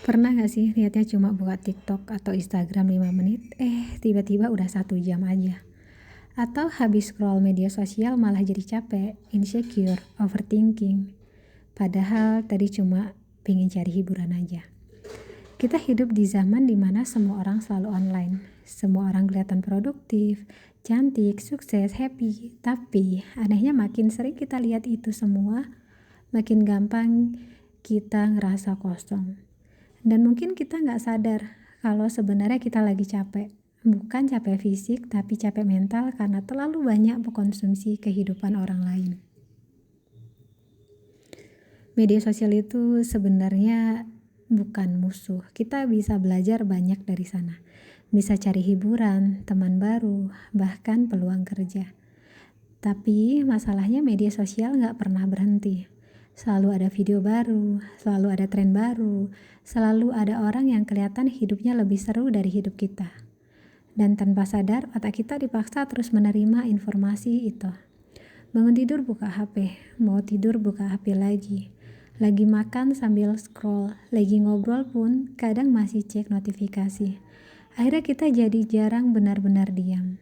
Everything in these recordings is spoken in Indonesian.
Pernah gak sih niatnya cuma buka TikTok atau Instagram 5 menit, tiba-tiba udah 1 jam aja. Atau habis scroll media sosial malah jadi capek, insecure, overthinking. Padahal tadi cuma pengen cari hiburan aja. Kita hidup di zaman dimana semua orang selalu online. Semua orang kelihatan produktif, cantik, sukses, happy. Tapi anehnya makin sering kita lihat itu semua, makin gampang kita ngerasa kosong. Dan mungkin kita nggak sadar kalau sebenarnya kita lagi capek. Bukan capek fisik, tapi capek mental karena terlalu banyak mengkonsumsi kehidupan orang lain. Media sosial itu sebenarnya bukan musuh. Kita bisa belajar banyak dari sana. Bisa cari hiburan, teman baru, bahkan peluang kerja. Tapi masalahnya media sosial nggak pernah berhenti. Selalu ada video baru, selalu ada tren baru, selalu ada orang yang kelihatan hidupnya lebih seru dari hidup kita. Dan tanpa sadar, otak kita dipaksa terus menerima informasi itu. Bangun tidur buka HP, mau tidur buka HP lagi. Lagi makan sambil scroll, lagi ngobrol pun kadang masih cek notifikasi. Akhirnya kita jadi jarang benar-benar diam.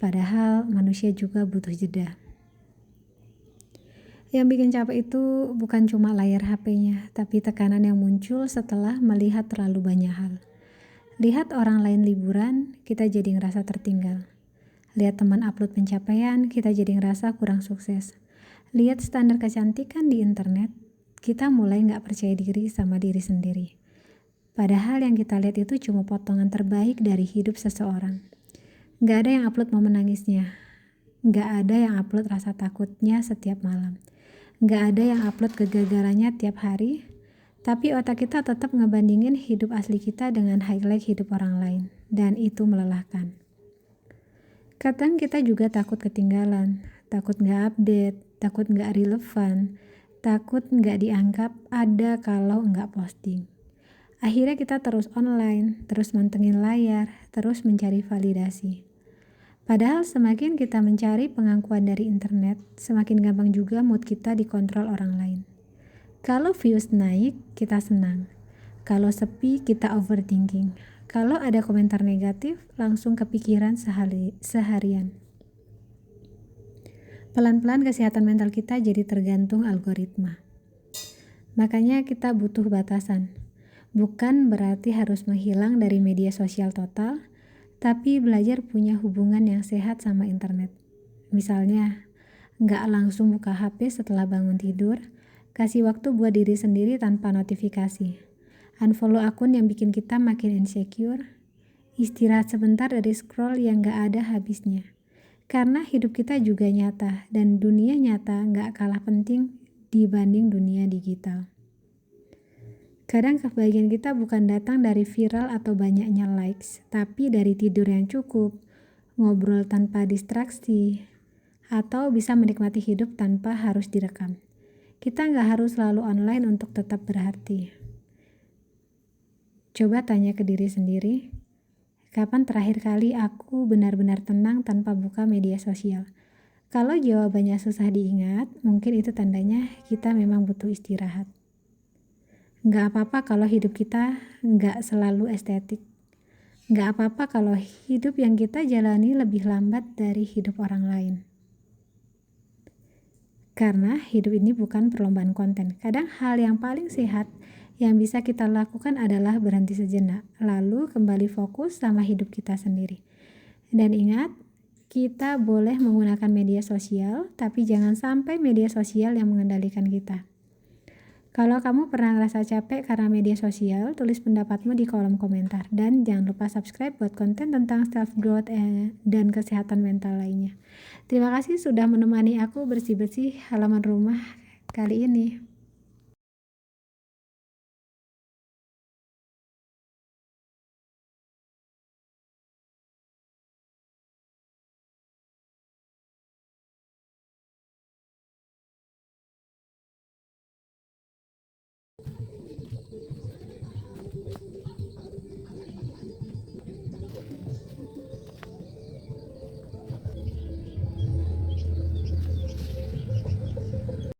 Padahal manusia juga butuh jeda. Yang bikin capek itu bukan cuma layar HP-nya, tapi tekanan yang muncul setelah melihat terlalu banyak hal. Lihat orang lain liburan, kita jadi ngerasa tertinggal. Lihat teman upload pencapaian, kita jadi ngerasa kurang sukses. Lihat standar kecantikan di internet, kita mulai nggak percaya diri sama diri sendiri. Padahal yang kita lihat itu cuma potongan terbaik dari hidup seseorang. Nggak ada yang upload momen nangisnya. Nggak ada yang upload rasa takutnya setiap malam. Nggak ada yang upload kegagalannya tiap hari. Tapi otak kita tetap ngebandingin hidup asli kita dengan highlight hidup orang lain. Dan itu melelahkan. Kadang kita juga takut ketinggalan. Takut nggak update. Takut nggak relevan. Takut nggak dianggap ada kalau nggak posting. Akhirnya kita terus online, terus mantengin layar, terus mencari validasi. Padahal semakin kita mencari pengakuan dari internet, semakin gampang juga mood kita dikontrol orang lain. Kalau views naik, kita senang. Kalau sepi, kita overthinking. Kalau ada komentar negatif, langsung kepikiran seharian. Pelan-pelan kesehatan mental kita jadi tergantung algoritma. Makanya kita butuh batasan. Bukan berarti harus menghilang dari media sosial total, tapi belajar punya hubungan yang sehat sama internet. Misalnya, nggak langsung buka HP setelah bangun tidur, kasih waktu buat diri sendiri tanpa notifikasi. Unfollow akun yang bikin kita makin insecure, istirahat sebentar dari scroll yang nggak ada habisnya. Karena hidup kita juga nyata, dan dunia nyata nggak kalah penting dibanding dunia digital. Kadang kebahagiaan kita bukan datang dari viral atau banyaknya likes, tapi dari tidur yang cukup, ngobrol tanpa distraksi, atau bisa menikmati hidup tanpa harus direkam. Kita nggak harus selalu online untuk tetap berarti. Coba tanya ke diri sendiri, kapan terakhir kali aku benar-benar tenang tanpa buka media sosial? Kalau jawabannya susah diingat, mungkin itu tandanya kita memang butuh istirahat. Nggak apa-apa kalau hidup kita nggak selalu estetik. Nggak apa-apa kalau hidup yang kita jalani lebih lambat dari hidup orang lain. Karena hidup ini bukan perlombaan konten. Kadang hal yang paling sehat yang bisa kita lakukan adalah berhenti sejenak, lalu kembali fokus sama hidup kita sendiri. Dan ingat, kita boleh menggunakan media sosial, tapi jangan sampai media sosial yang mengendalikan kita. Kalau kamu pernah ngerasa capek karena media sosial, tulis pendapatmu di kolom komentar. Dan jangan lupa subscribe buat konten tentang self-growth dan kesehatan mental lainnya. Terima kasih sudah menemani aku bersih-bersih halaman rumah kali ini.